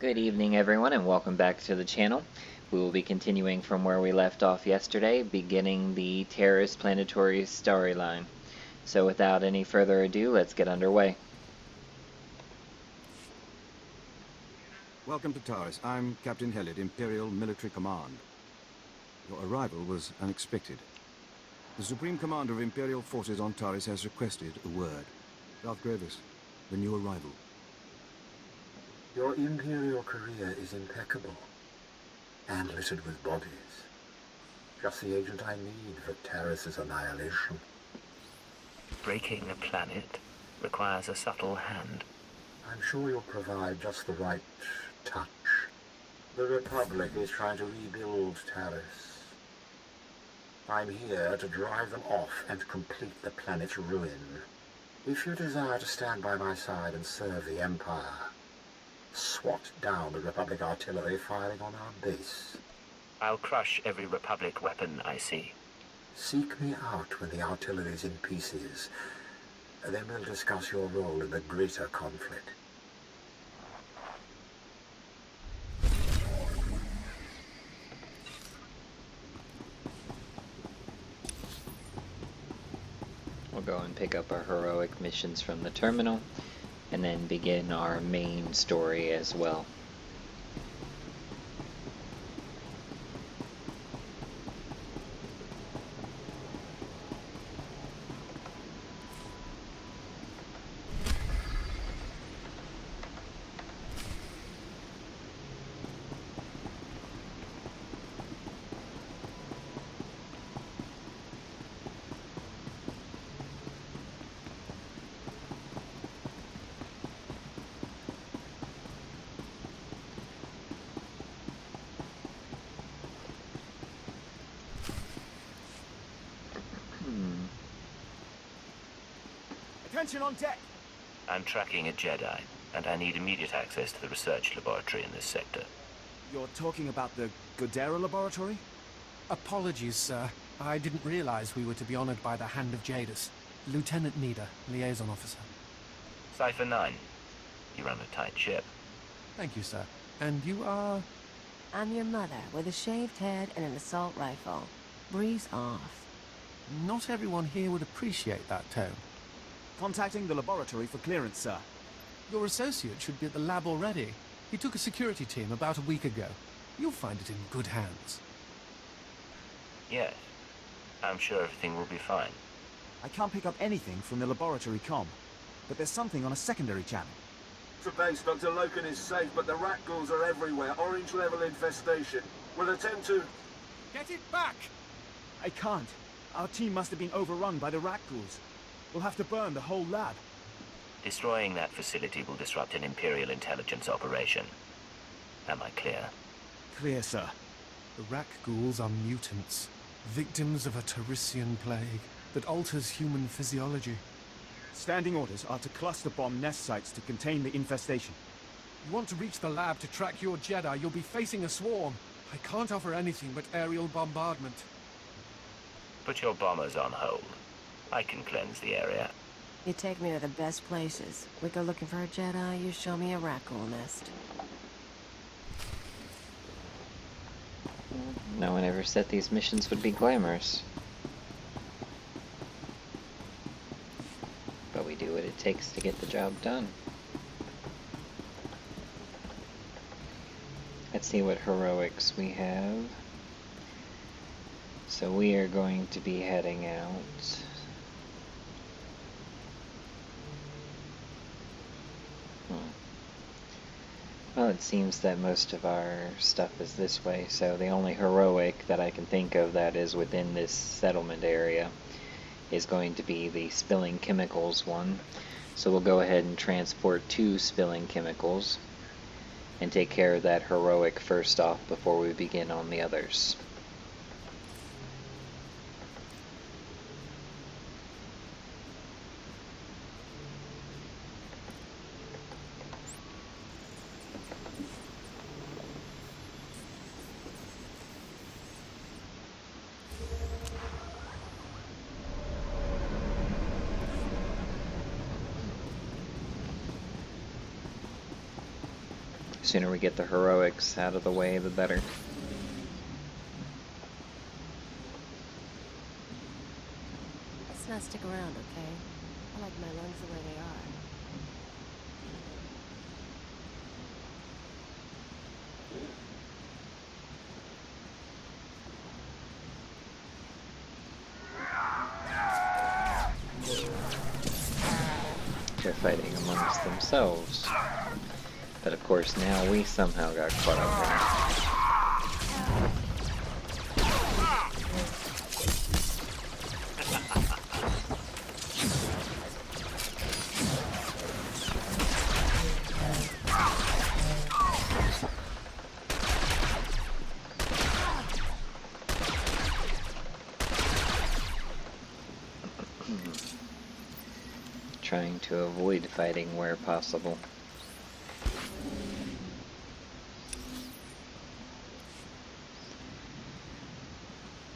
Good evening everyone and welcome back to the channel. We will be continuing from where we left off yesterday, beginning the Terrorist Planetary storyline. So without any further ado, let's get underway. Welcome to Taris. I'm Captain Helid, Imperial Military Command. Your arrival was unexpected. The Supreme Commander of Imperial Forces on Taris has requested a word. Darth Gravus, the new arrival. Your Imperial career is impeccable, and littered with bodies. Just the agent I need for Taris's annihilation. Breaking a planet requires a subtle hand. I'm sure you'll provide just the right touch. The Republic is trying to rebuild Taris. I'm here to drive them off and complete the planet's ruin. If you desire to stand by my side and serve the Empire, swat down the Republic artillery firing on our base. I'll crush every Republic weapon I see. Seek me out when the artillery's in pieces. Then we'll discuss your role in the greater conflict. We'll go and pick up our heroic missions from the terminal, and then begin our main story as well. Attention on deck! I'm tracking a Jedi, and I need immediate access to the research laboratory in this sector. You're talking about the Godera laboratory? Apologies, sir. I didn't realize we were to be honored by the hand of Jadis. Lieutenant Nida, liaison officer. Cypher 9. You run a tight ship. Thank you, sir. And you are... I'm your mother, with a shaved head and an assault rifle. Breeze off. Not everyone here would appreciate that tone. Contacting the laboratory for clearance, sir. Your associate should be at the lab already. He took a security team about a week ago. You'll find it in good hands. Yes. I'm sure everything will be fine. I can't pick up anything from the laboratory comm, but there's something on a secondary channel. To base, Dr. Lokin is safe, but the Rakghouls are everywhere. Orange-level infestation. We'll attempt to... Get it back! I can't. Our team must have been overrun by the Rakghouls. We'll have to burn the whole lab. Destroying that facility will disrupt an Imperial intelligence operation. Am I clear? Clear, sir. The Rakghouls are mutants, victims of a Tarisian plague that alters human physiology. Standing orders are to cluster bomb nest sites to contain the infestation. You want to reach the lab to track your Jedi, you'll be facing a swarm. I can't offer anything but aerial bombardment. Put your bombers on hold. I can cleanse the area. You take me to the best places. We go looking for a Jedi, you show me a Rackghoul nest. No one ever said these missions would be glamorous. But we do what it takes to get the job done. Let's see what heroics we have. So we are going to be heading out. Well, it seems that most of our stuff is this way, so the only heroic that I can think of that is within this settlement area is going to be the spilling chemicals one. So we'll go ahead and transport 2 spilling chemicals and take care of that heroic first off before we begin on the others. The sooner we get the heroics out of the way, the better. Let's not stick around, okay? I like my lungs the way they are. They're fighting amongst themselves. But of course now we somehow got caught up in it. Trying to avoid fighting where possible.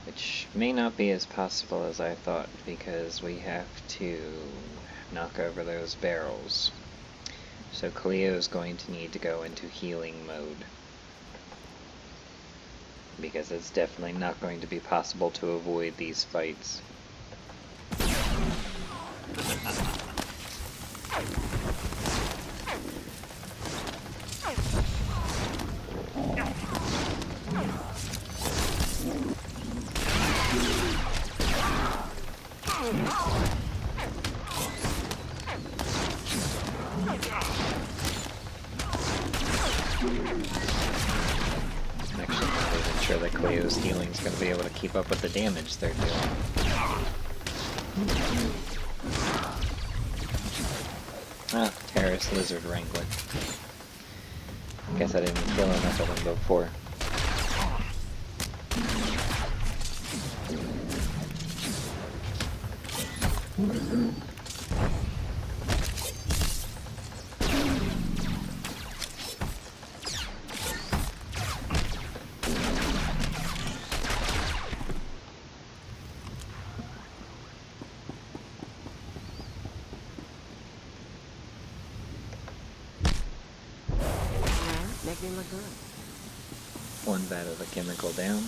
Which may not be as possible as I thought, because we have to knock over those barrels. So Cleo's going to need to go into healing mode, because it's definitely not going to be possible to avoid these fights. I'm actually not even sure that Cleo's healing is going to be able to keep up with the damage they're doing. Ah, Terrace Lizard Wrangler. Guess I didn't kill enough of them before. Make me look good. One vat of the chemical down.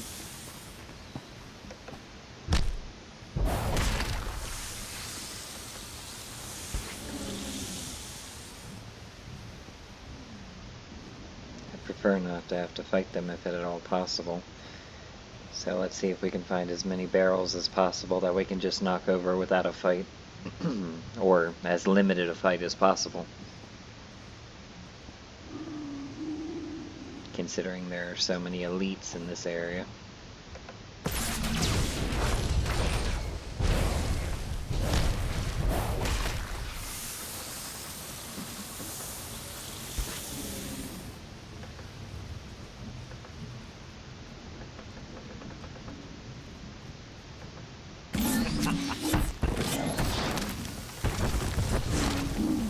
I prefer not to have to fight them if at all possible. So let's see if we can find as many barrels as possible that we can just knock over without a fight. Or as limited a fight as possible. Considering there are so many elites in this area.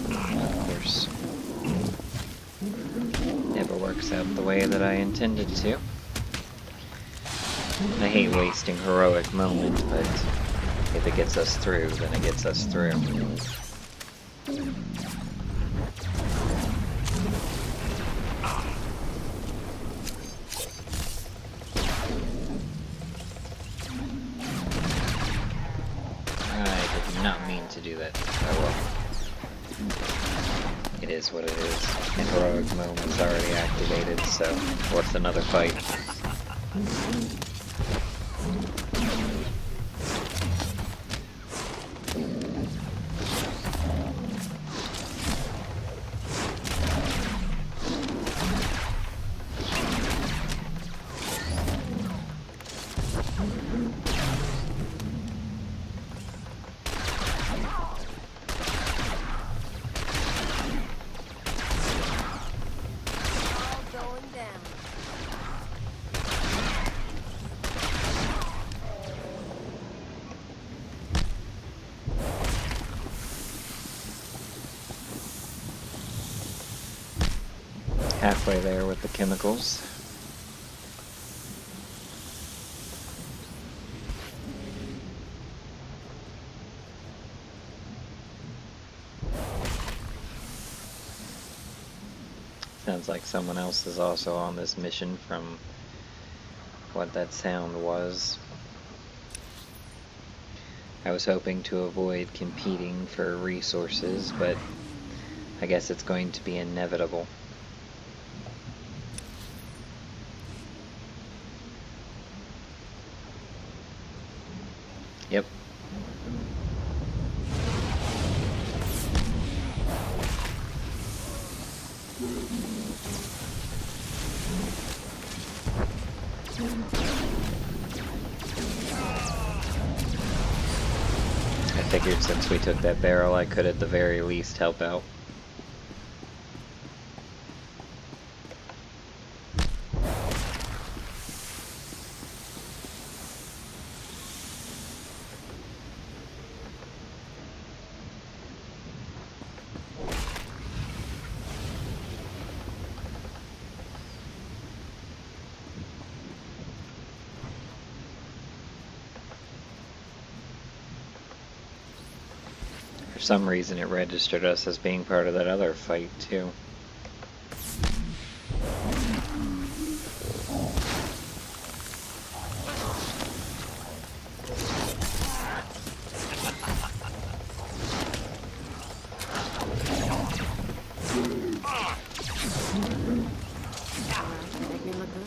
Of course. Never works out the way that I intended to. I hate wasting heroic moments, but if it gets us through, then it gets us through. I did not mean to do that. Oh well. It is what it is. And heroic moment's already activated, so what's another fight? Halfway there with the chemicals. Sounds like someone else is also on this mission from what that sound was. I was hoping to avoid competing for resources, but I guess it's going to be inevitable. Yep. I figured since we took that barrel, I could at the very least help out. For some reason it registered us as being part of that other fight, too. Make me look good.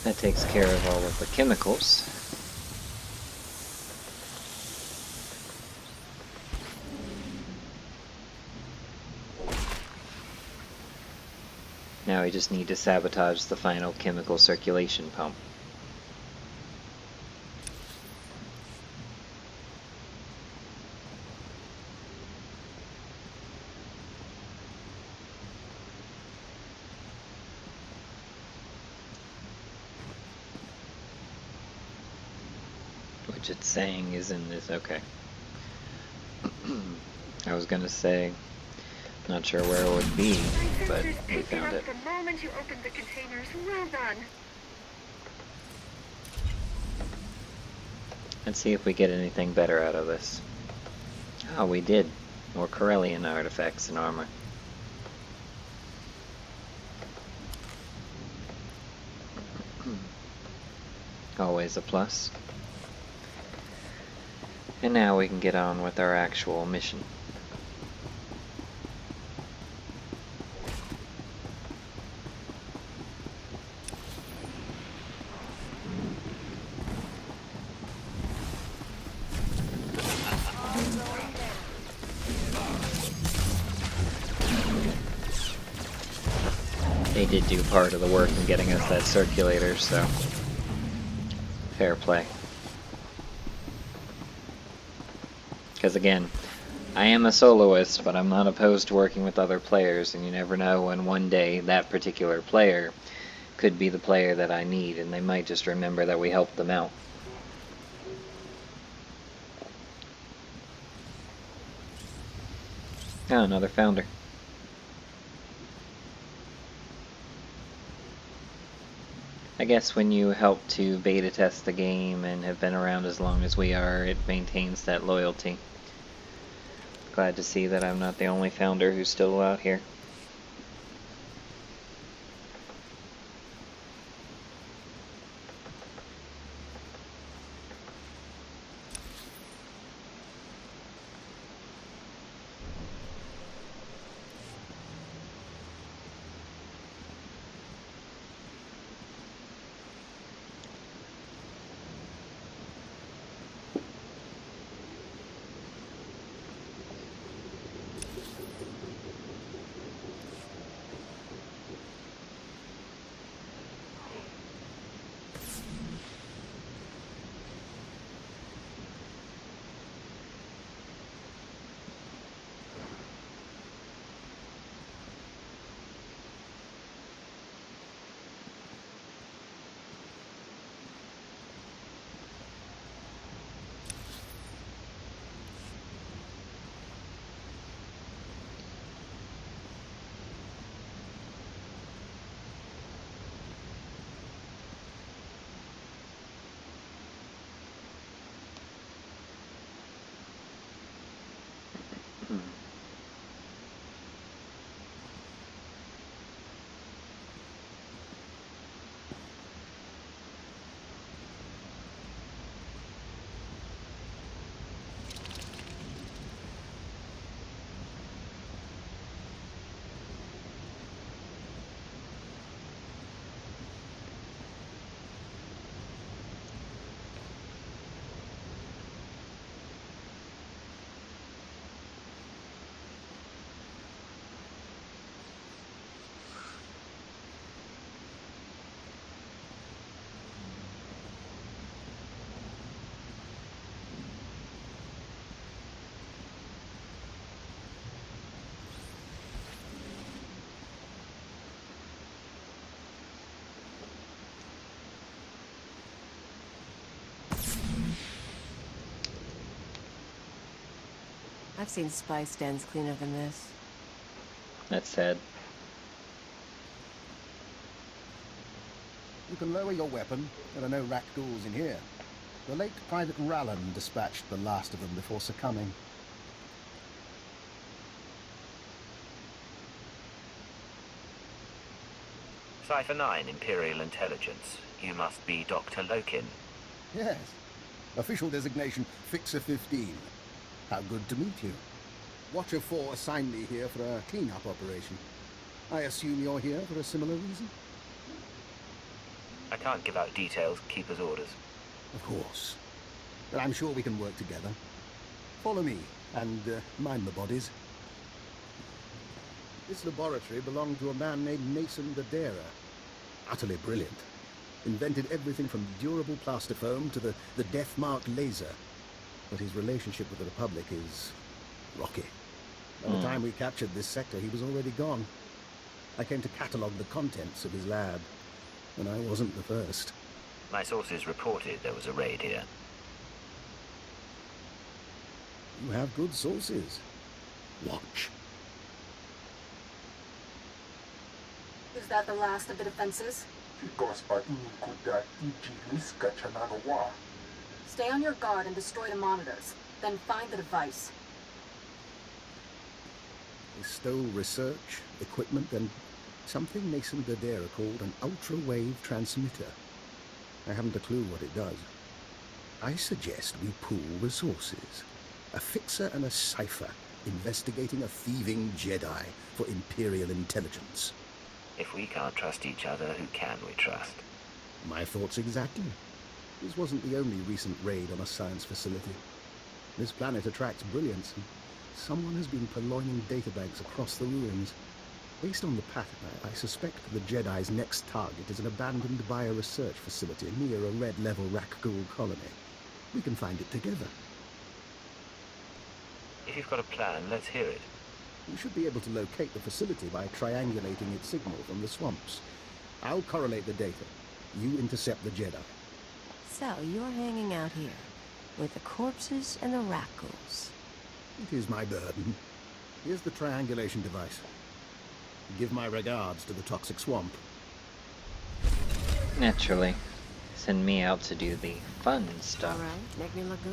That takes care of all of the chemicals. Now we just need to sabotage the final chemical circulation pump. Which it's saying is in this. Okay. I was gonna say, not sure where it would be, but we found it. The moment you opened the containers, well done. Let's see if we get anything better out of this. Oh, we did. More Corellian artifacts and armor. Always a plus. And now we can get on with our actual mission. They did do part of the work in getting us that circulator, so fair play. Because again, I am a soloist, but I'm not opposed to working with other players, and you never know when one day that particular player could be the player that I need, and they might just remember that we helped them out. Oh, another founder. I guess when you help to beta test the game and have been around as long as we are, it maintains that loyalty. Glad to see that I'm not the only founder who's still out here. I've seen spice dens cleaner than this. That's sad. You can lower your weapon. There are no Rakghouls in here. The late Private Rallan dispatched the last of them before succumbing. Cipher 9, Imperial Intelligence. You must be Dr. Lokin. Yes. Official designation, Fixer 15. How good to meet you. Watcher 4 assigned me here for a clean-up operation. I assume you're here for a similar reason? I can't give out details, Keeper's orders. Of course. But I'm sure we can work together. Follow me, and mind the bodies. This laboratory belonged to a man named Mason Badera. Utterly brilliant. Invented everything from durable plastifoam to the death-mark laser. But his relationship with the Republic is rocky. By the time we captured this sector, he was already gone. I came to catalogue the contents of his lab, and I wasn't the first. My sources reported there was a raid here. You have good sources. Watch. Is that the last of the defenses? Stay on your guard and destroy the monitors. Then find the device. They stole research, equipment, and something Mason Badera called an ultra-wave transmitter. I haven't a clue what it does. I suggest we pool resources. A fixer and a cipher investigating a thieving Jedi for Imperial intelligence. If we can't trust each other, who can we trust? My thoughts exactly. This wasn't the only recent raid on a science facility. This planet attracts brilliance, and someone has been purloining databanks across the ruins. Based on the pattern, I suspect the Jedi's next target is an abandoned bioresearch facility near a red-level Rakghoul colony. We can find it together. If you've got a plan, let's hear it. We should be able to locate the facility by triangulating its signal from the swamps. I'll correlate the data. You intercept the Jedi. So, you're hanging out here, with the corpses and the Rakghouls. It is my burden. Here's the triangulation device. Give my regards to the toxic swamp. Naturally. Send me out to do the fun stuff. Alright, make me look good.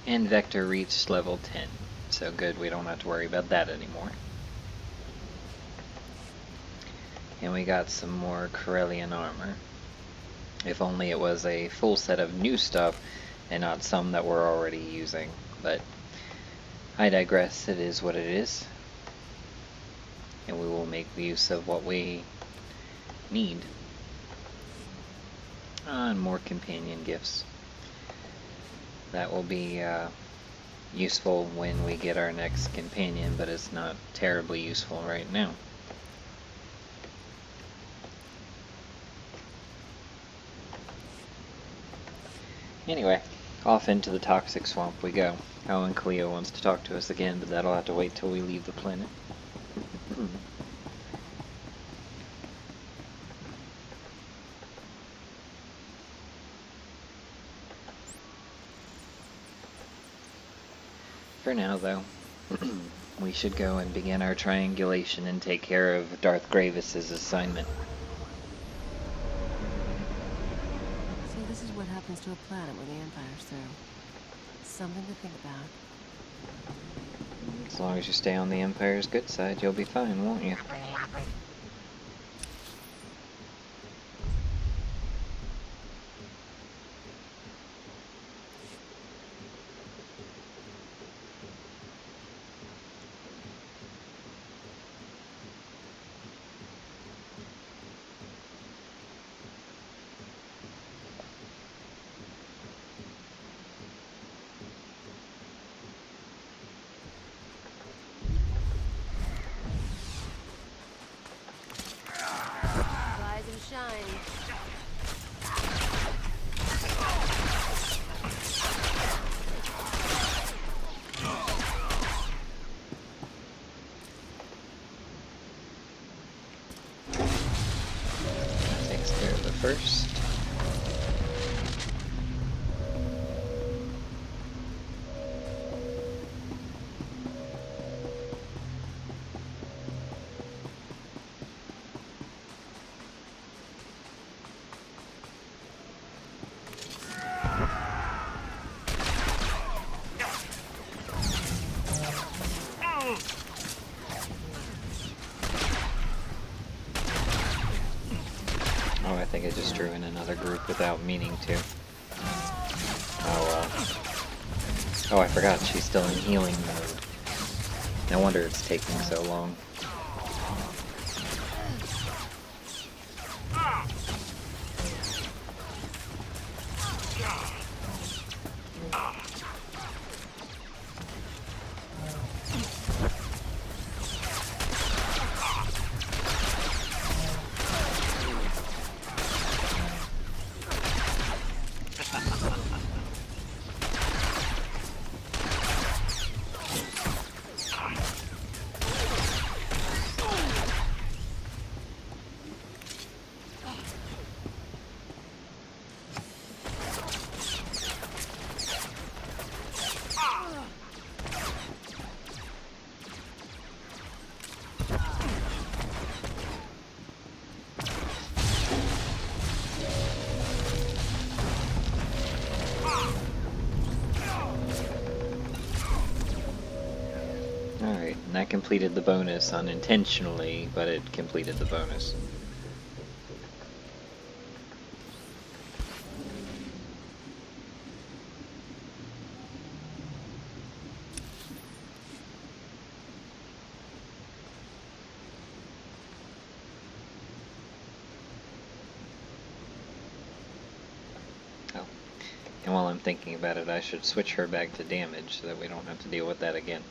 And Vector reached level 10. So good, we don't have to worry about that anymore. And we got some more Corellian armor. If only it was a full set of new stuff and not some that we're already using. But I digress, it is what it is. And we will make use of what we need. And more companion gifts. That will be useful when we get our next companion, but it's not terribly useful right now. Anyway, off into the toxic swamp we go. Oh, and Cleo wants to talk to us again, but that'll have to wait till we leave the planet. For now, though, we should go and begin our triangulation and take care of Darth Gravus' assignment. So this is what happens to a planet when the Empire's through. Something to think about. As long as you stay on the Empire's good side, you'll be fine, won't you? Rise and shine. Takes care of the first. just drew in another group without meaning to. Oh well. Oh, I forgot, she's still in healing mode. No wonder it's taking so long. Alright, and that completed the bonus unintentionally, but it completed the bonus. Oh, and while I'm thinking about it, I should switch her back to damage so that we don't have to deal with that again.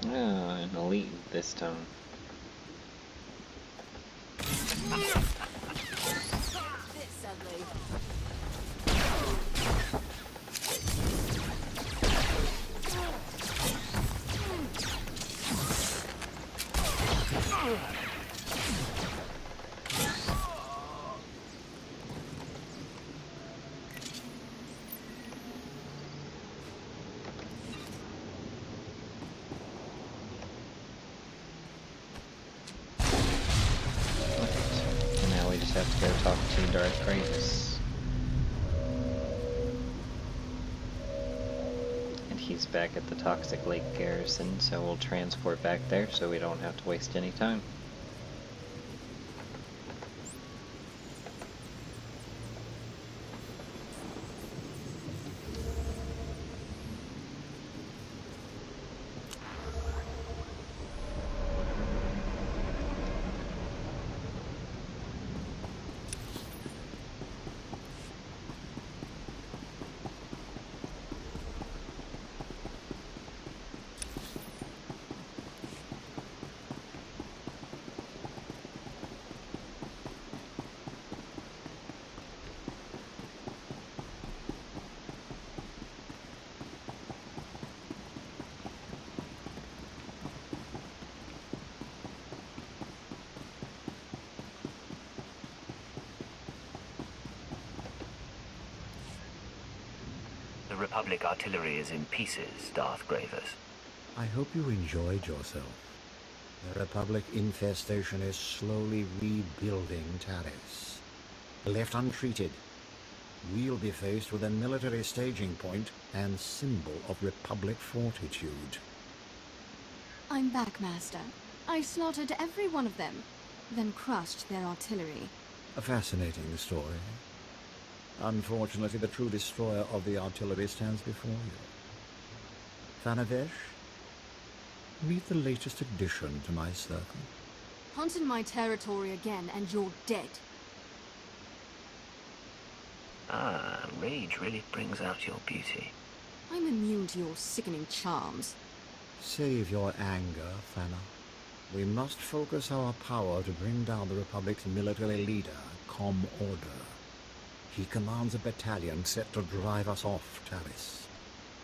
An elite this time. Have to go talk to Darth Gravus. And he's back at the Toxic Lake Garrison, so we'll transport back there so we don't have to waste any time. The Republic artillery is in pieces, Darth Gravus. I hope you enjoyed yourself. The Republic infestation is slowly rebuilding Taris. Left untreated, we'll be faced with a military staging point and symbol of Republic fortitude. I'm back, Master. I slaughtered every one of them, then crushed their artillery. A fascinating story. Unfortunately, the true destroyer of the artillery stands before you. Thanavesh, meet the latest addition to my circle. Hunt in my territory again, and you're dead. Ah, rage really brings out your beauty. I'm immune to your sickening charms. Save your anger, Thana. We must focus our power to bring down the Republic's military leader, Com Order. He commands a battalion set to drive us off Taris.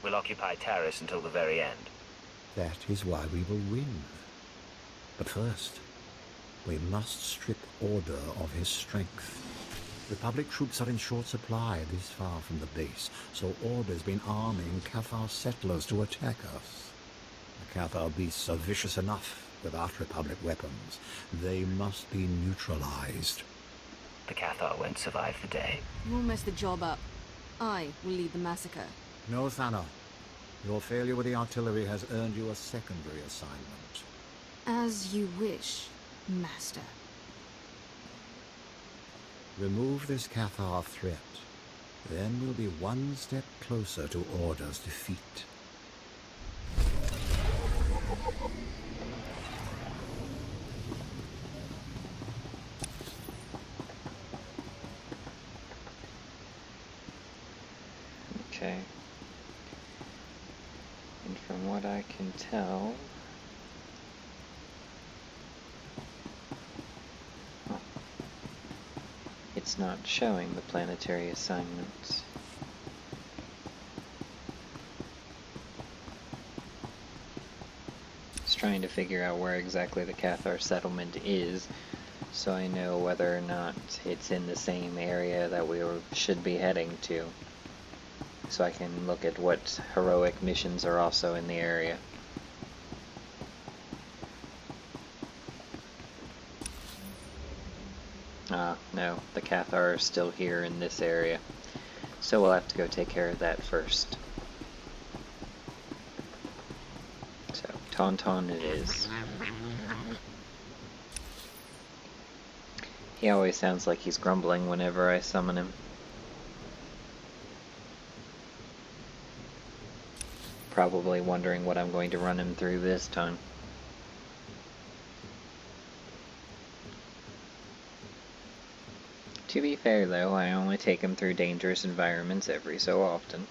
We'll occupy Taris until the very end. That is why we will win. But first, we must strip Order of his strength. Republic troops are in short supply this far from the base, so Order's been arming Cathar settlers to attack us. The Cathar beasts are vicious enough without Republic weapons. They must be neutralized. The Cathar won't survive the day. You'll mess the job up. I will lead the massacre. No, Thana. Your failure with the artillery has earned you a secondary assignment. As you wish, Master. Remove this Cathar threat. Then we'll be one step closer to Order's defeat. Okay. And from what I can tell... it's not showing the planetary assignments. Just trying to figure out where exactly the Cathar settlement is, so I know whether or not it's in the same area that we should be heading to. So I can look at what heroic missions are also in the area. No, the Cathar are still here in this area. So we'll have to go take care of that first. So, Tauntaun it is. He always sounds like he's grumbling whenever I summon him. Probably wondering what I'm going to run him through this time. To be fair though, I only take him through dangerous environments every so often,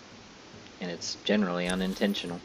and it's generally unintentional.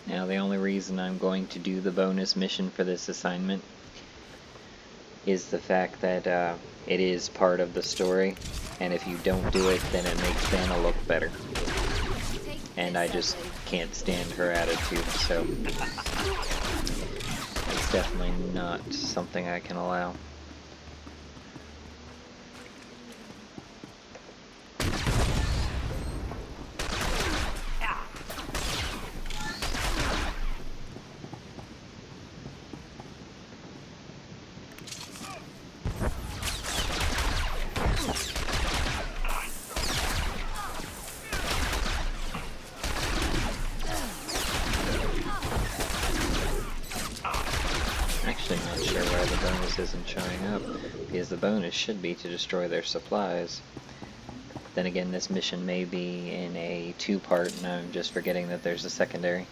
Now the only reason I'm going to do the bonus mission for this assignment is the fact that it is part of the story, and if you don't do it, then it makes Vanna look better. And I just can't stand her attitude, so it's definitely not something I can allow. Isn't showing up, because the bonus should be to destroy their supplies. Then again, this mission may be in a two-part, and I'm just forgetting that there's a secondary.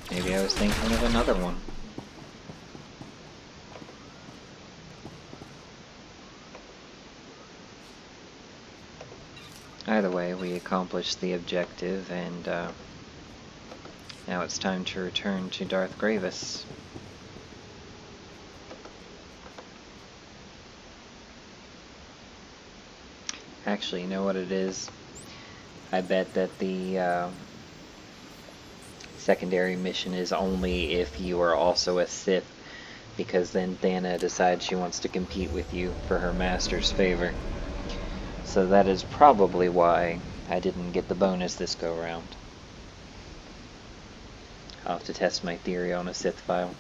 Maybe I was thinking of another one. Either way, we accomplished the objective, and now it's time to return to Darth Gravus. Actually, you know what it is? I bet that the secondary mission is only if you are also a Sith, because then Thana decides she wants to compete with you for her master's favor. So that is probably why I didn't get the bonus this go-round. I'll have to test my theory on a Sith file.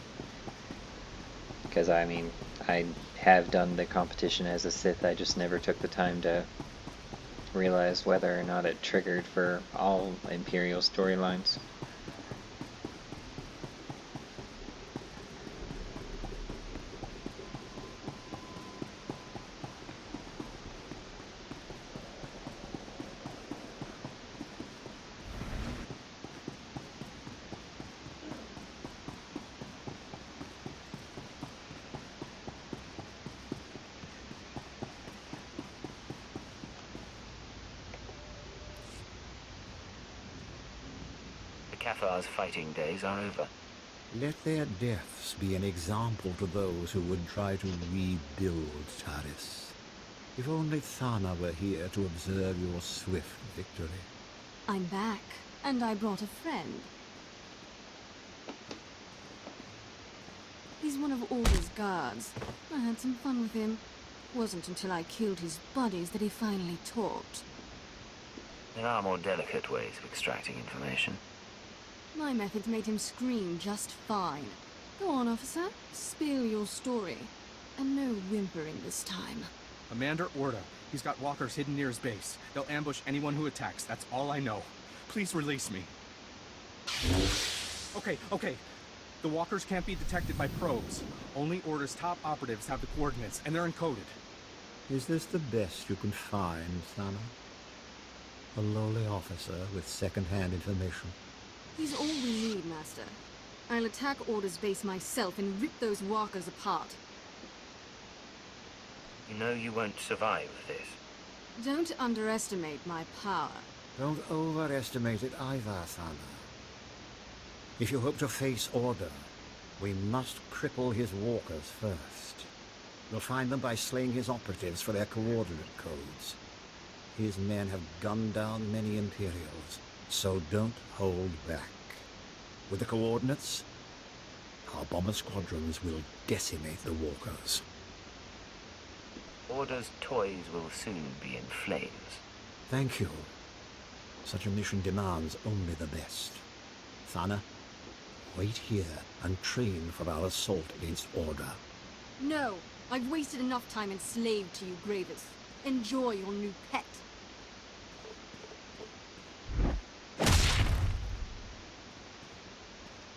Because, I mean, I have done the competition as a Sith, I just never took the time to realize whether or not it triggered for all Imperial storylines. Caffar's fighting days are over. Let their deaths be an example to those who would try to rebuild Taris. If only Thana were here to observe your swift victory. I'm back, and I brought a friend. He's one of Order's guards. I had some fun with him. Wasn't until I killed his buddies that he finally talked. There are more delicate ways of extracting information. My methods made him scream just fine. Go on, officer. Spill your story. And no whimpering this time. Commander Orda. He's got walkers hidden near his base. They'll ambush anyone who attacks. That's all I know. Please release me. Okay. The walkers can't be detected by probes. Only Order's top operatives have the coordinates, and they're encoded. Is this the best you can find, Thana? A lowly officer with second-hand information? He's all we need, Master. I'll attack Order's base myself and rip those walkers apart. You know you won't survive this. Don't underestimate my power. Don't overestimate it either, Thana. If you hope to face Order, we must cripple his walkers first. You'll find them by slaying his operatives for their coordinate codes. His men have gunned down many Imperials, so don't hold back. With the coordinates, our bomber squadrons will decimate the walkers. Order's toys will soon be in flames. Thank you. Such a mission demands only the best. Thana, wait here and train for our assault against Order. No! I've wasted enough time enslaved to you, Gravus. Enjoy your new pet.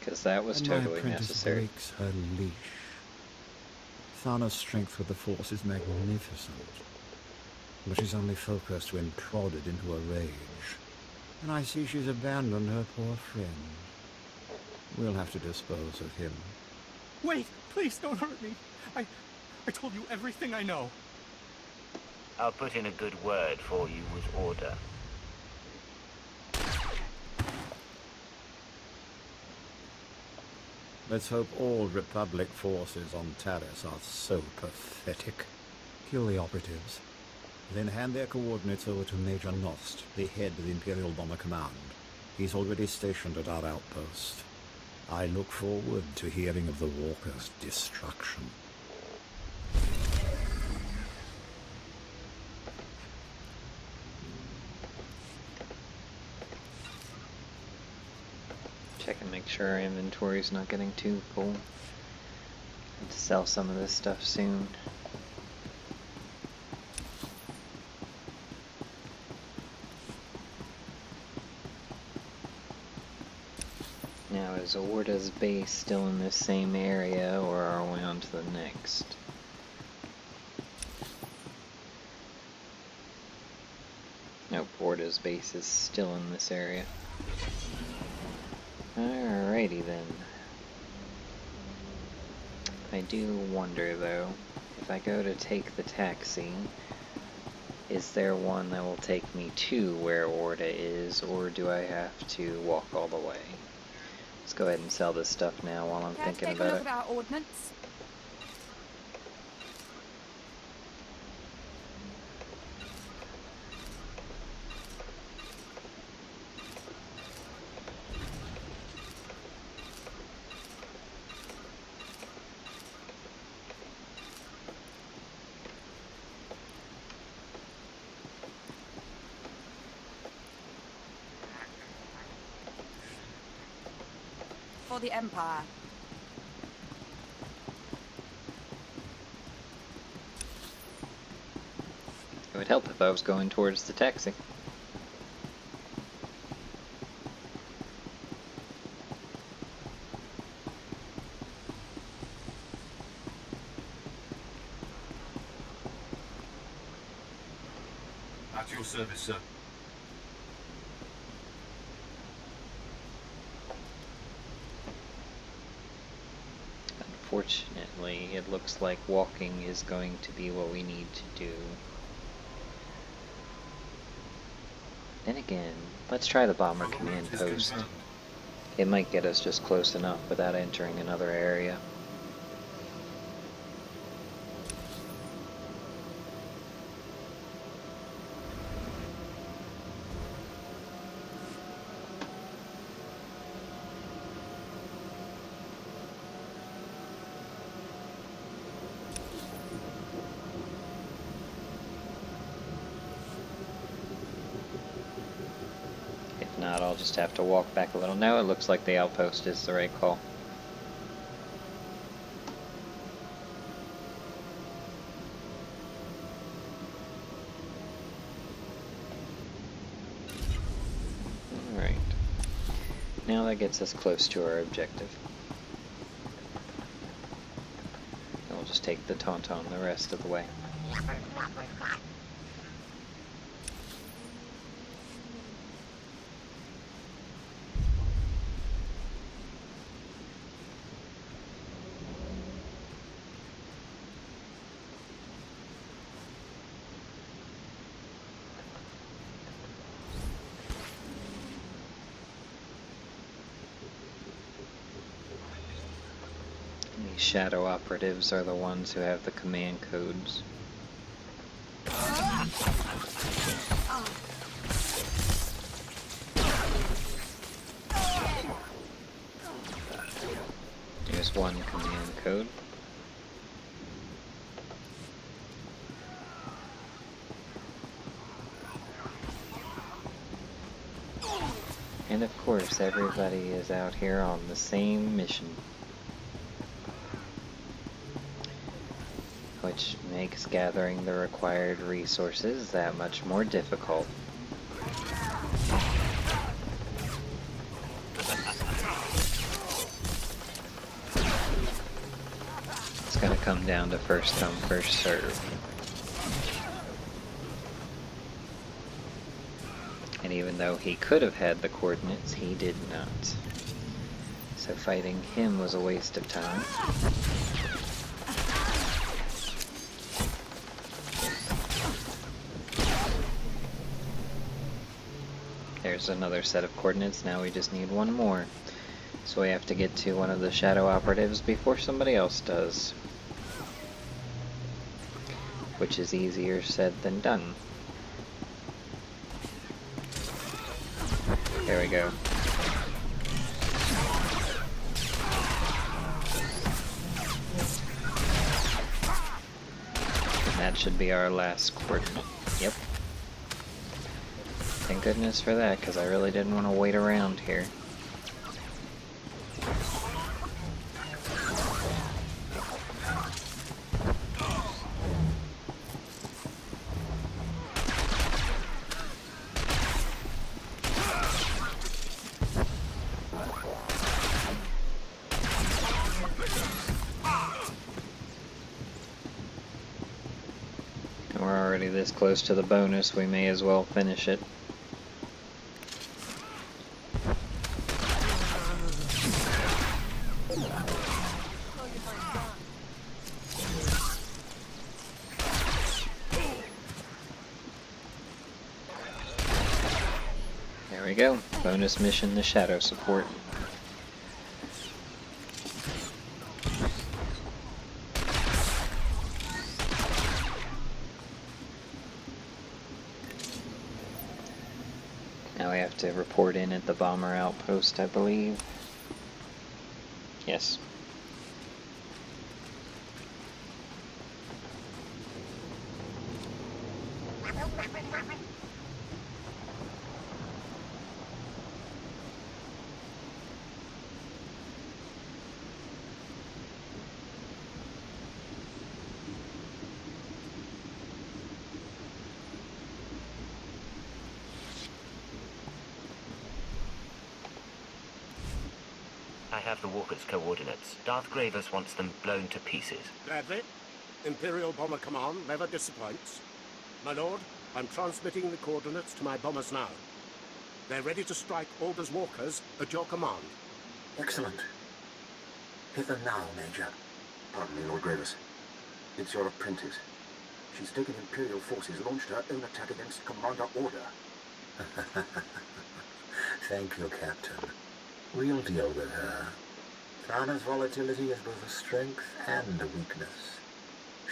Because that was totally necessary. Breaks her leash. Thana's strength with the Force is magnificent, but she's only focused when prodded into a rage. And I see she's abandoned her poor friend. We'll have to dispose of him. Wait! Please don't hurt me! I told you everything I know. I'll put in a good word for you with Order. Let's hope all Republic forces on Taris are so pathetic. Kill the operatives, then hand their coordinates over to Major Nost, the head of the Imperial Bomber Command. He's already stationed at our outpost. I look forward to hearing of the Walker's destruction. Check and make sure our inventory's not getting too full. Need to sell some of this stuff soon. Now, is Orda's base still in this same area, or are we on to the next? Nope, Orda's base is still in this area. Alrighty then. I do wonder though, if I go to take the taxi, is there one that will take me to where Orda is, or do I have to walk all the way? Let's go ahead and sell this stuff now while I'm thinking about it. Take a look at our ordnance. For the Empire. It would help if I was going towards the taxi. At your service, sir. Unfortunately, it looks like walking is going to be what we need to do. Then again, let's try the bomber command post. It might get us just close enough without entering another area. Not, I'll just have to walk back a little. No, it looks like the outpost is the right call. Alright. Now that gets us close to our objective. And we'll just take the Tauntaun the rest of the way. These shadow operatives are the ones who have the command codes. There's one command code. And of course, everybody is out here on the same mission. Which makes gathering the required resources that much more difficult. It's gonna come down to first come, first serve. And even though he could have had the coordinates, he did not. So fighting him was a waste of time. There's another set of coordinates. Now we just need one more. So we have to get to one of the shadow operatives before somebody else does. Which is easier said than done. There we go. And that should be our last coordinate. Yep. Thank goodness for that, because I really didn't want to wait around here. And we're already this close to the bonus, we may as well finish it. There we go. Bonus mission, the shadow support. Now we have to report in at the bomber outpost, I believe. Yes. I have the walker's coordinates. Darth Gravus wants them blown to pieces. Gladly. Imperial Bomber Command never disappoints. My lord, I'm transmitting the coordinates to my bombers now. They're ready to strike Order's walkers at your command. Excellent. Hither now, Major. Pardon me, Lord Gravus. It's your apprentice. She's taken Imperial forces, launched her own attack against Commander Order. Thank you, Captain. We'll deal with her. Thana's volatility is both a strength and a weakness.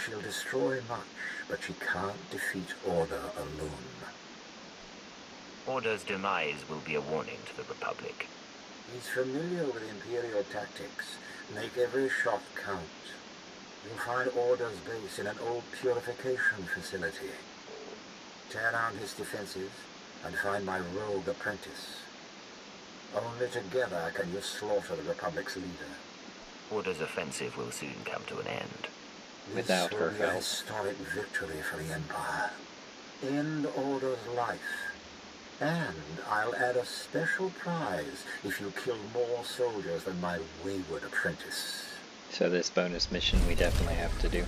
She'll destroy much, but she can't defeat Order alone. Order's demise will be a warning to the Republic. He's familiar with Imperial tactics. Make every shot count. You'll find Order's base in an old purification facility. Tear down his defenses and find my rogue apprentice. Only together can you slaughter the Republic's leader. Order's offensive will soon come to an end. Without her This will be a help. historic victory for the Empire. End Order's life. And I'll add a special prize if you kill more soldiers than my wayward apprentice. So this bonus mission we definitely have to do.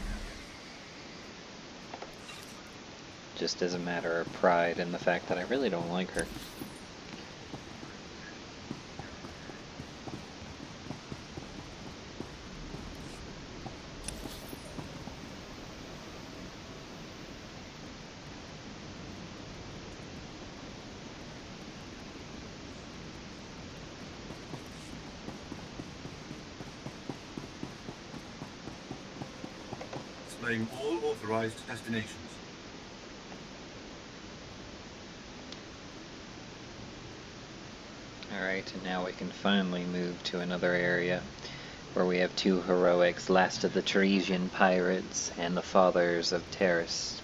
Just as a matter of pride in the fact that I really don't like her. Displaying all authorized destinations. Alright, and now we can finally move to another area where we have two heroics, Last of the Teresian Pirates and the Fathers of Terrace.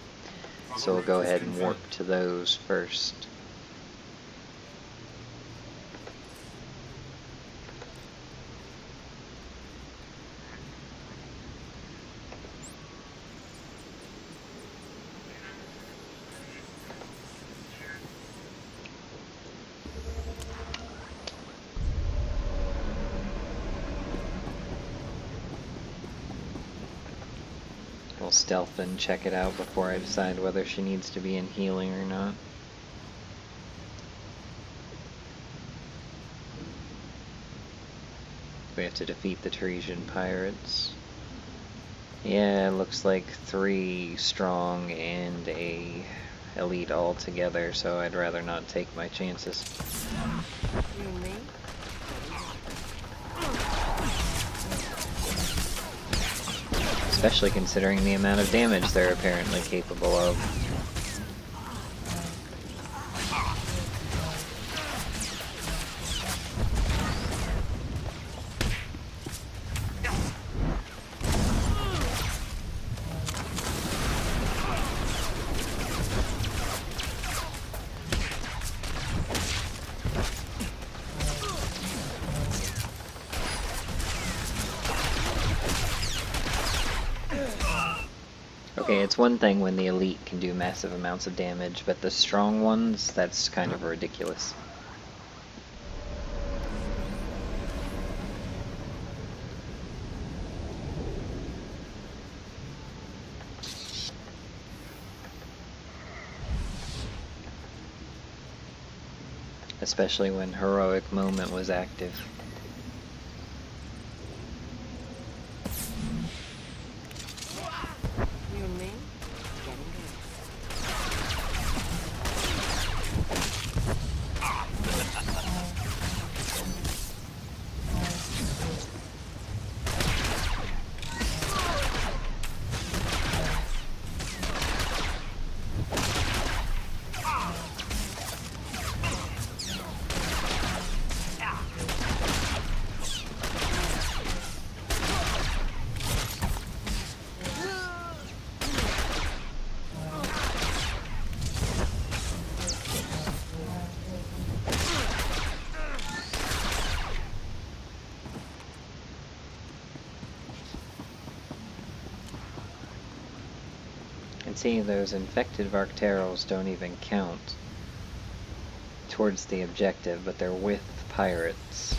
So we'll go ahead and warp to those first. We'll stealth and check it out before I decide whether she needs to be in healing or not. We have to defeat the Teresian pirates. Yeah, it looks like 3 strong and a elite all together, so I'd rather not take my chances. You and me? Especially considering the amount of damage they're apparently capable of. Okay, it's one thing when the elite can do massive amounts of damage, but the strong ones, that's kind of ridiculous. Especially when Heroic Moment was active. You and me? Getting good. And see, those infected Varcteros don't even count towards the objective, but they're with pirates.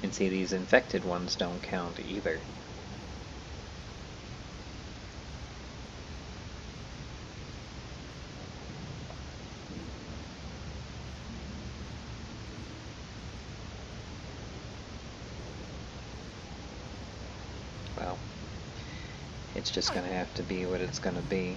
And see, these infected ones don't count either. it's just going to have to be what it's going to be.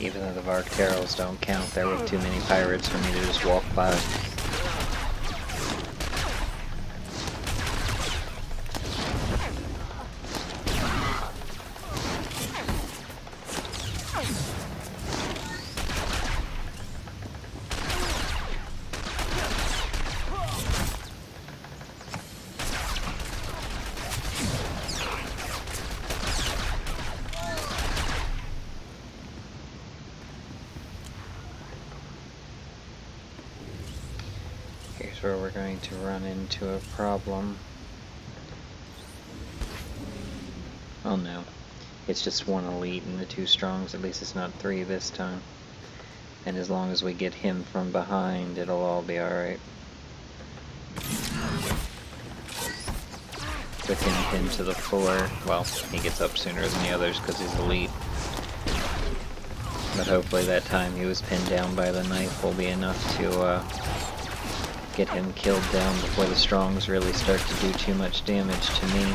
Even though the Rakghouls don't count, there were too many pirates for me to just walk by. Here's where we're going to run into a problem. Oh no. It's just one elite and the two strongs. At least it's not three this time. And as long as we get him from behind, it'll all be alright. With him pinned to the floor, well, he gets up sooner than the others because he's elite. But hopefully that time he was pinned down by the knife will be enough to get him killed down before the strongs really start to do too much damage to me.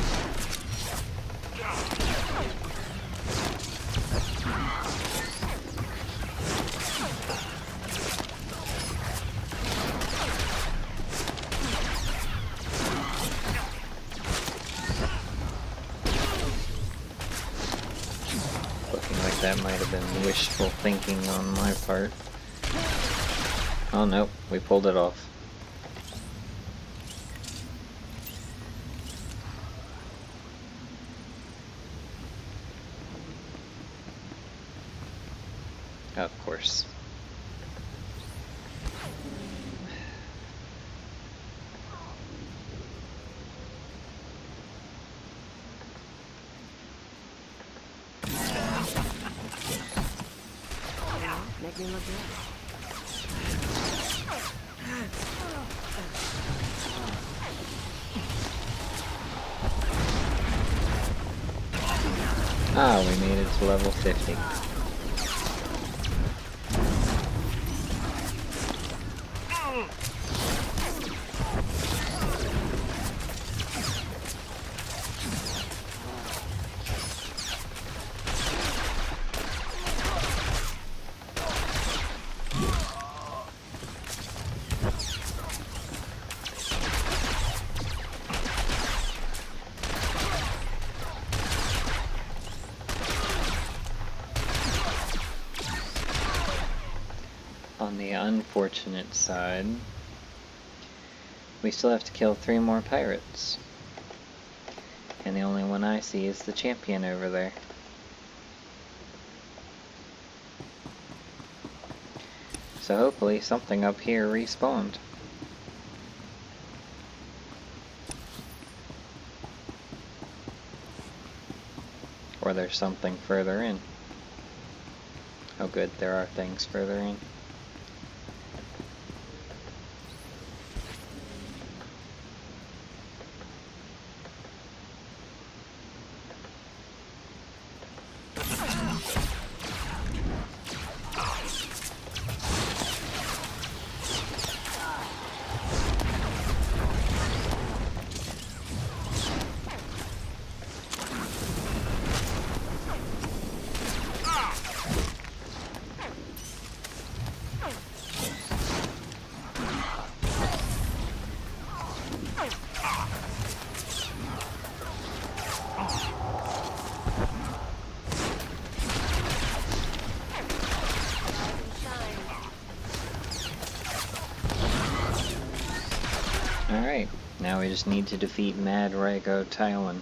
Looking like that might have been wishful thinking on my part. Oh no, we pulled it off. Of course. Make me look good. Ah, we made it to level 50. On the unfortunate side, we still have to kill 3 more pirates. And the only one I see is the champion over there. So hopefully something up here respawned. Or there's something further in. Oh good, there are things further in. Alright, now we just need to defeat Mad Rakghouls,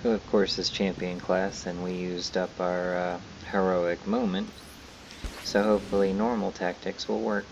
who of course is champion class, and we used up our heroic moment, so hopefully normal tactics will work.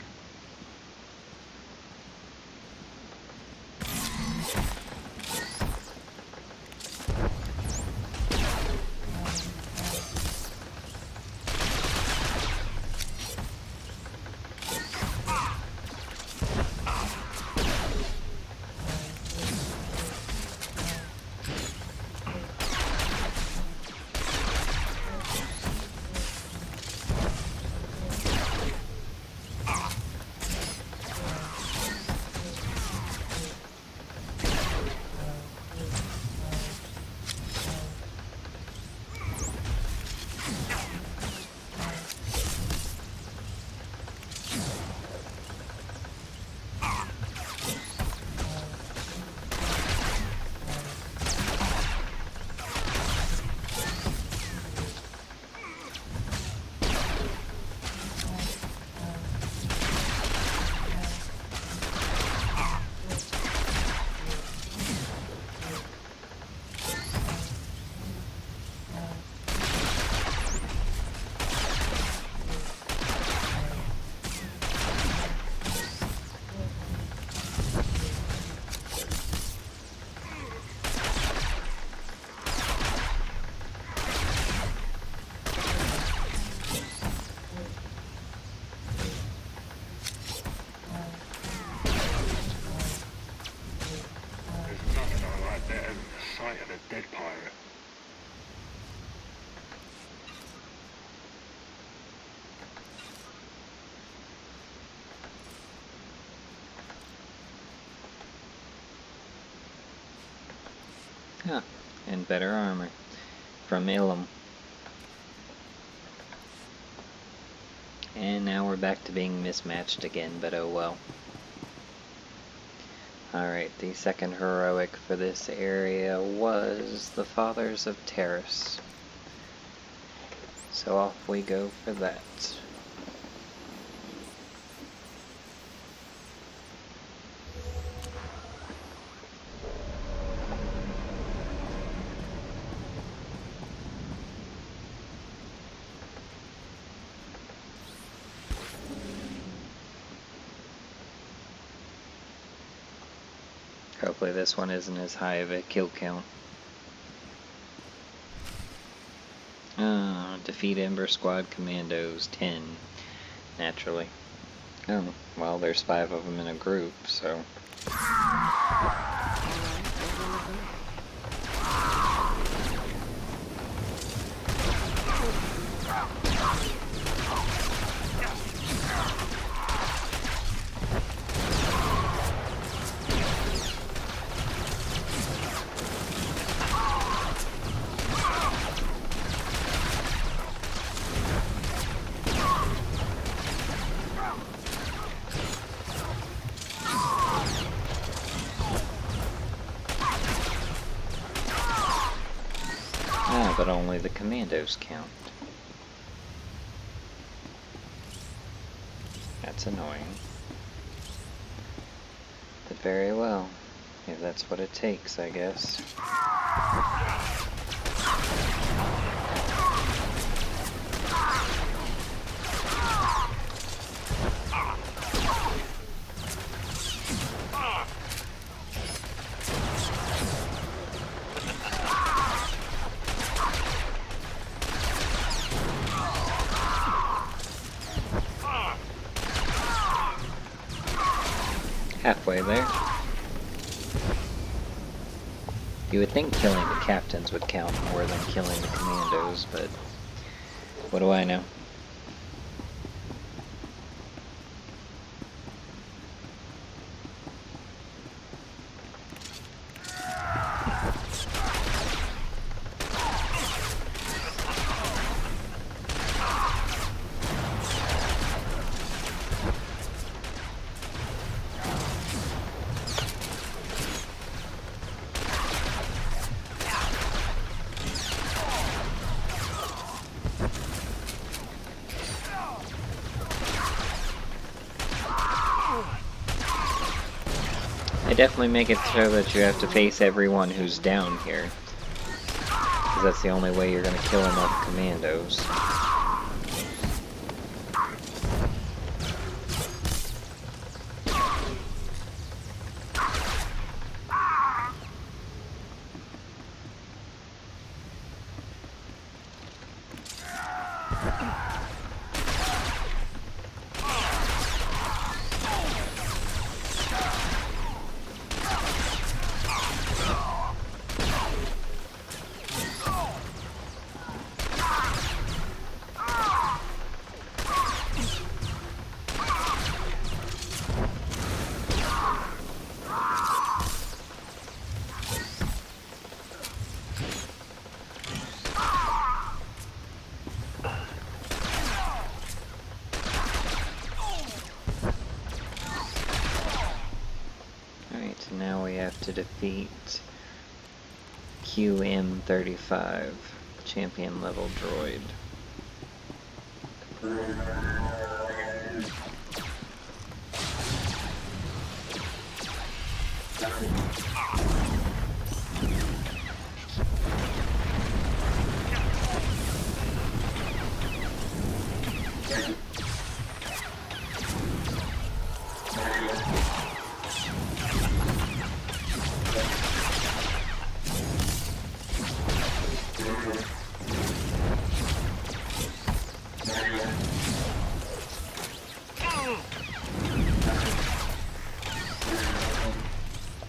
Huh. And better armor. From Ilum. And now we're back to being mismatched again, but oh well. Alright, the second heroic for this area was the Fathers of Terrace. So off we go for that. Hopefully this one isn't as high of a kill count. Defeat Ember Squad Commandos, 10. Naturally. Oh, well, there's 5 of them in a group, so... but only the commandos count. That's annoying. But very well. If that's what it takes, I guess. Halfway there. You would think killing the captains would count more than killing the commandos, but what do I know? They definitely make it so that you have to face everyone who's down here. Because that's the only way you're going to kill enough commandos. Now we have to defeat QM35, champion level droid.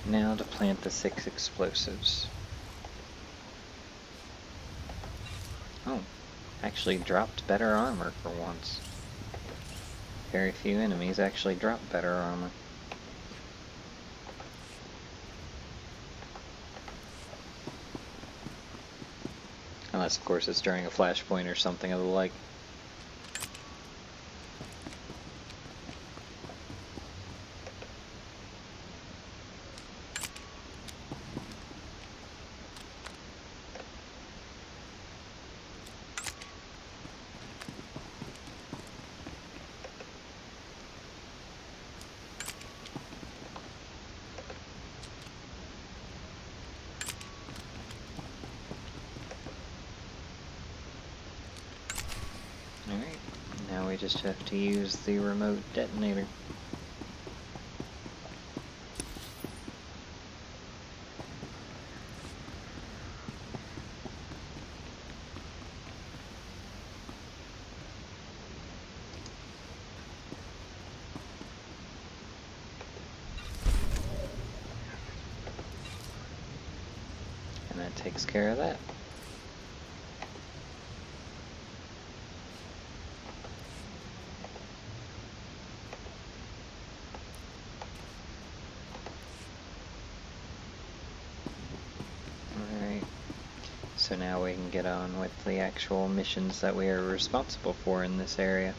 Now to plant the 6 explosives. Oh, actually dropped better armor for once. Very few enemies actually drop better armor. Unless, of course, it's during a flashpoint or something of the like. Alright, now we just have to use the remote detonator. And that takes care of that. So now we can get on with the actual missions that we are responsible for in this area.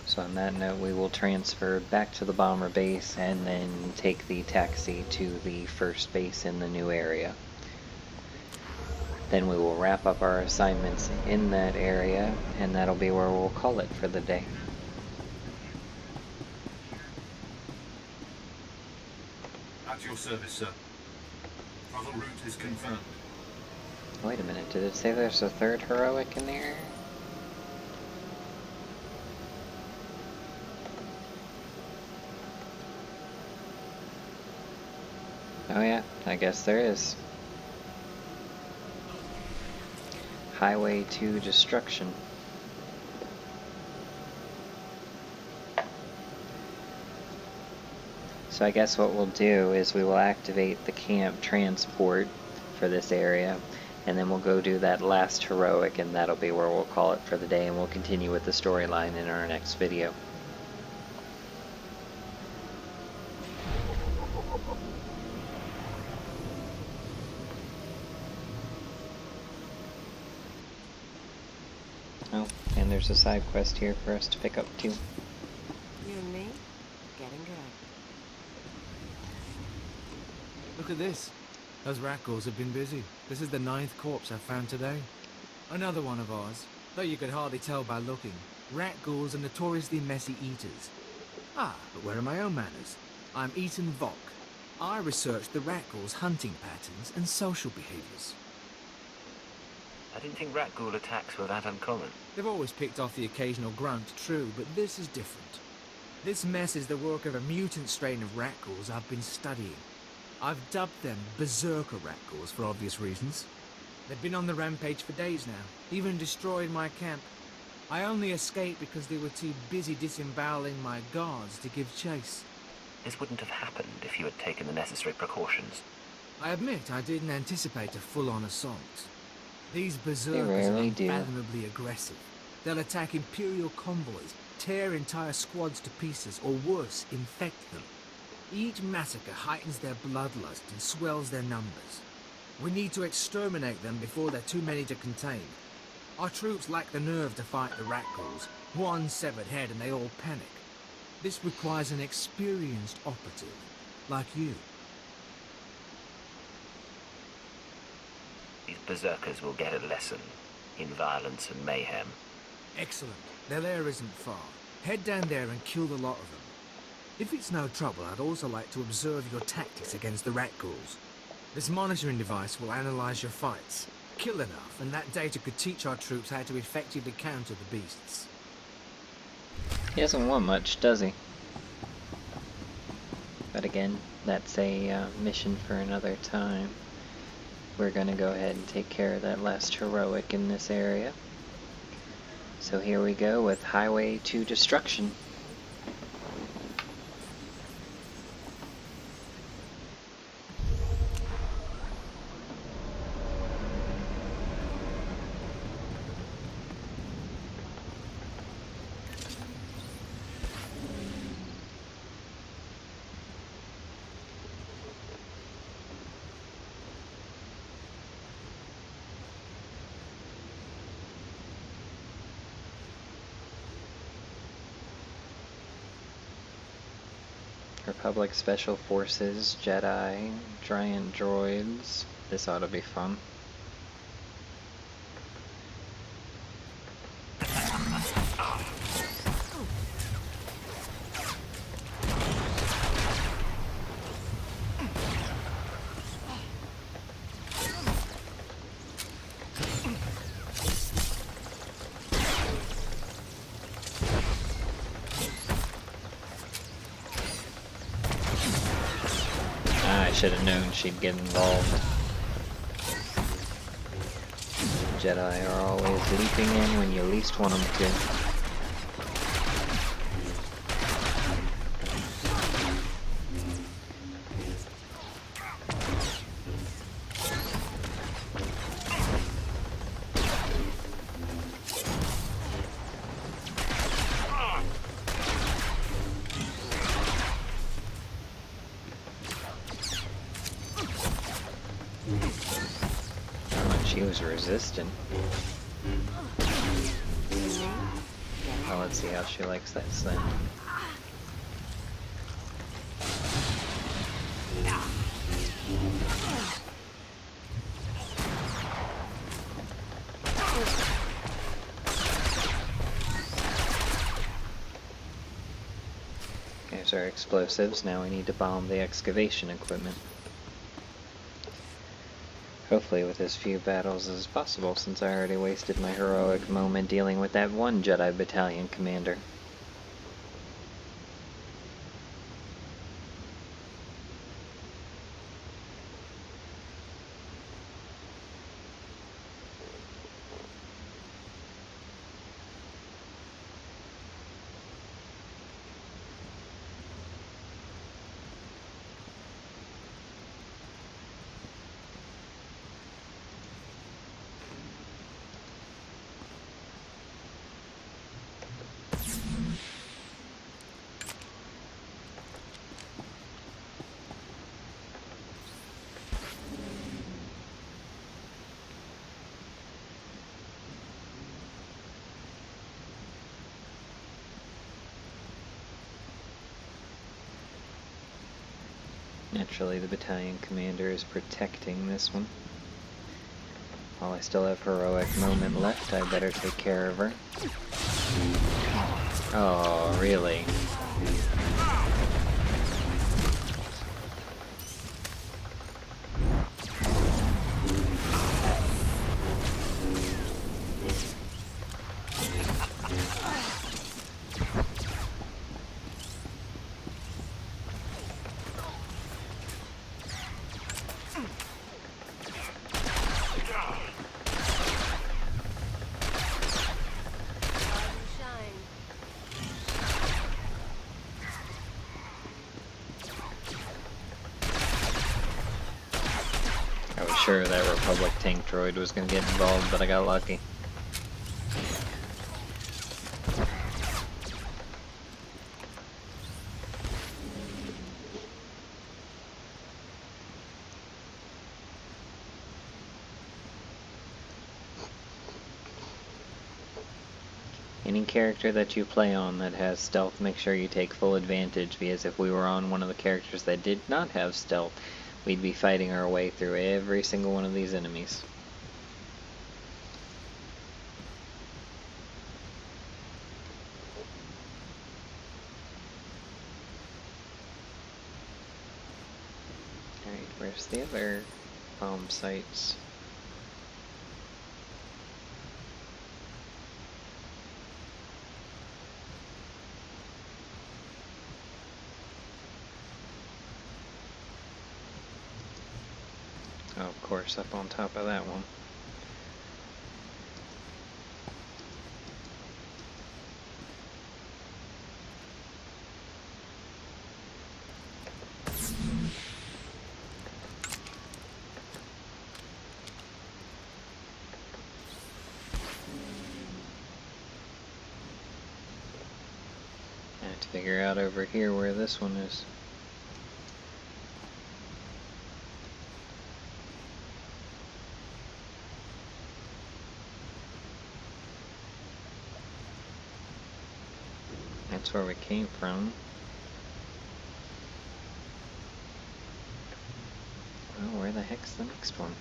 So on that note, we will transfer back to the bomber base and then take the taxi to the first base in the new area. Then we will wrap up our assignments in that area, and that'll be where we'll call it for the day. At your service, sir. Travel route is confirmed. Wait a minute, did it say there's a third heroic in there? Oh yeah, I guess there is. Highway to Destruction. So I guess what we'll do is we will activate the camp transport for this area, and then we'll go do that last heroic, and that'll be where we'll call it for the day, and we'll continue with the storyline in our next video. Oh, and there's a side quest here for us to pick up too. You and me, getting good. Look at this. Those Rakghouls have been busy. This is the 9th corpse I've found today. Another one of ours, though you could hardly tell by looking. Rakghouls are notoriously messy eaters. Ah, but where are my own manners? I'm Ethan Vok. I researched the Rakghouls' hunting patterns and social behaviors. I didn't think Rakghoul attacks were that uncommon. They've always picked off the occasional grunt, true, but this is different. This mess is the work of a mutant strain of Rakghouls I've been studying. I've dubbed them Berserker Rakghouls for obvious reasons. They've been on the rampage for days now, even destroyed my camp. I only escaped because they were too busy disemboweling my guards to give chase. This wouldn't have happened if you had taken the necessary precautions. I admit I didn't anticipate a full-on assault. These berserkers are rarely do. unfathomably aggressive. They'll attack Imperial convoys, tear entire squads to pieces, or worse, infect them. Each massacre heightens their bloodlust and swells their numbers. We need to exterminate them before they're too many to contain. Our troops lack the nerve to fight the Rakghouls. One severed head and they all panic. This requires an experienced operative, like you. These berserkers will get a lesson in violence and mayhem. Excellent. Their lair isn't far. Head down there and kill the lot of them. If it's no trouble, I'd also like to observe your tactics against the Rakghouls. This monitoring device will analyze your fights. Kill enough, and that data could teach our troops how to effectively counter the beasts. He doesn't want much, does he? But again, that's a mission for another time. We're going to go ahead and take care of that last heroic in this area. So here we go with Highway to Destruction. Republic Special Forces, Jedi, giant droids. This ought to be fun. I should have known she'd get involved. Jedi are always leaping in when you least want them to. She was resistant. Well, let's see how she likes that slam. There's our explosives. Now we need to bomb the excavation equipment. Hopefully with as few battles as possible, since I already wasted my heroic moment dealing with that one Jedi battalion commander. Naturally, the battalion commander is protecting this one. While I still have heroic moment left, I better take care of her. Oh, really? I was sure that Republic tank droid was going to get involved, but I got lucky. Any character that you play on that has stealth, make sure you take full advantage, because if we were on one of the characters that did not have stealth, we'd be fighting our way through every single one of these enemies. Alright, where's the other bomb sites? Oh, of course, up on top of that one. I have to figure out over here where this one is. That's where we came from. heck's the next one?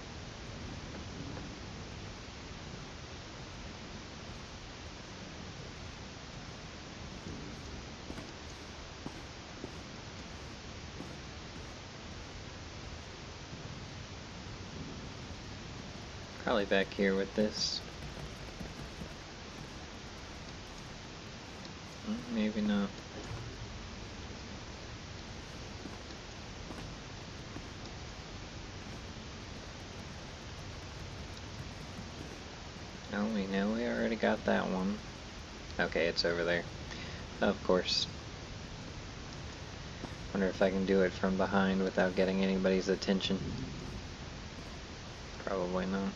Probably back here with this. Maybe not. Oh, we know we already got that one. Okay, it's over there. Of course. Wonder if I can do it from behind without getting anybody's attention. Probably not.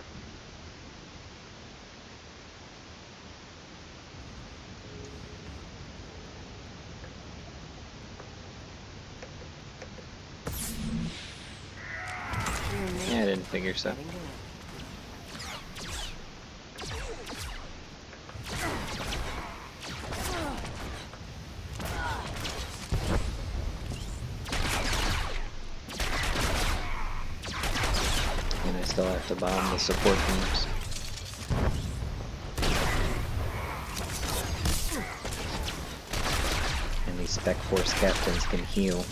Yeah, I didn't figure so. And I still have to bomb the support beams. And these Spec Force captains can heal.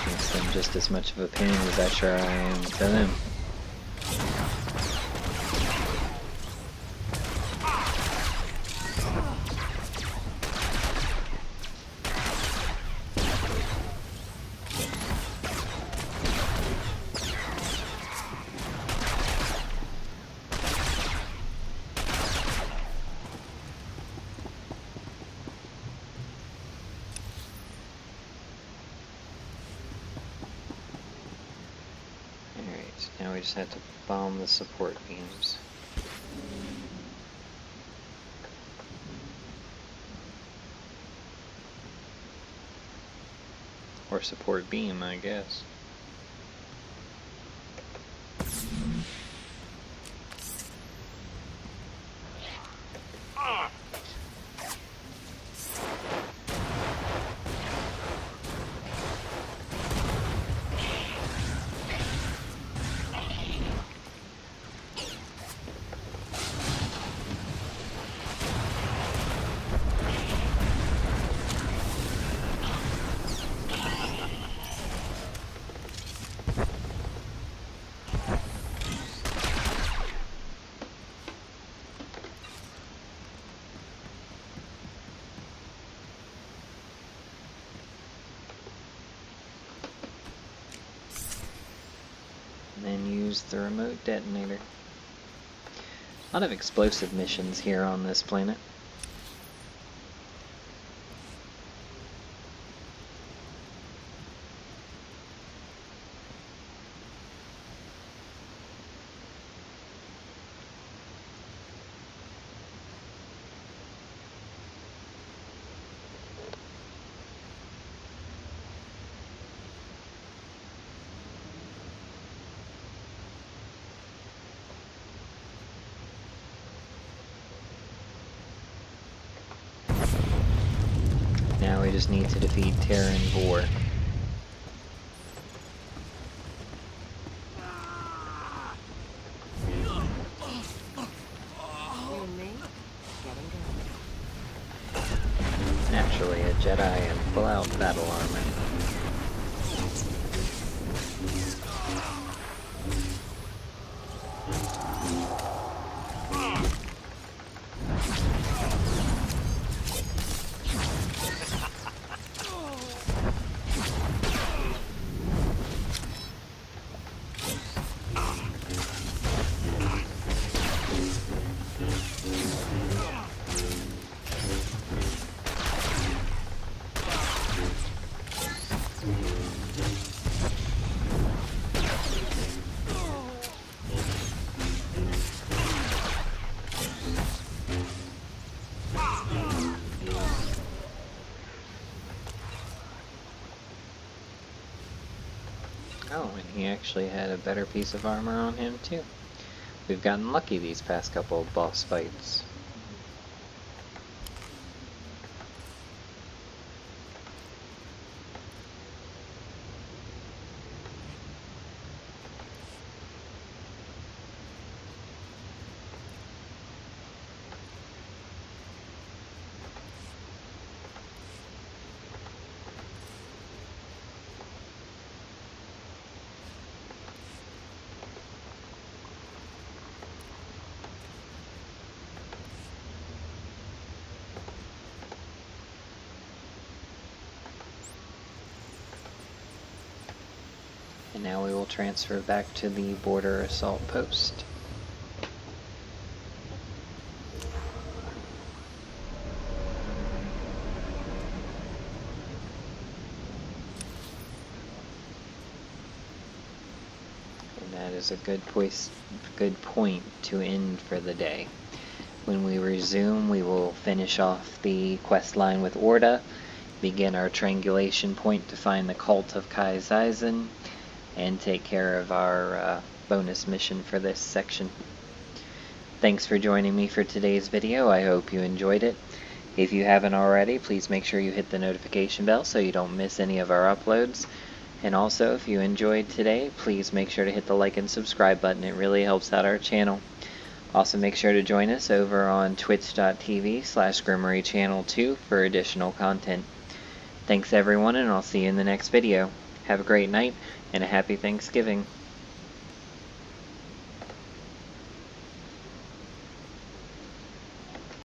Makes them just as much of a pain as I sure I am to them. Now we just have to bomb the support beams. Or support beam, I guess. And then use the remote detonator. A lot of explosive missions here on this planet. Now we just need to defeat Terran Vor. Naturally, a Jedi in full-out battle armor. Oh, and he actually had a better piece of armor on him, too. We've gotten lucky these past couple of boss fights. And now we will transfer back to the border assault post. And that is a good point to end for the day. When we resume, we will finish off the quest line with Orda, begin our triangulation point to find the cult of Kai Zaizen, and take care of our bonus mission for this section. Thanks for joining me for today's video. I hope you enjoyed it. If you haven't already, please make sure you hit the notification bell so you don't miss any of our uploads. And also, if you enjoyed today, please make sure to hit the like and subscribe button. It really helps out our channel. Also, make sure to join us over on twitch.tv/Gremory Channel 2 for additional content. Thanks everyone, and I'll see you in the next video. Have a great night, and a happy Thanksgiving.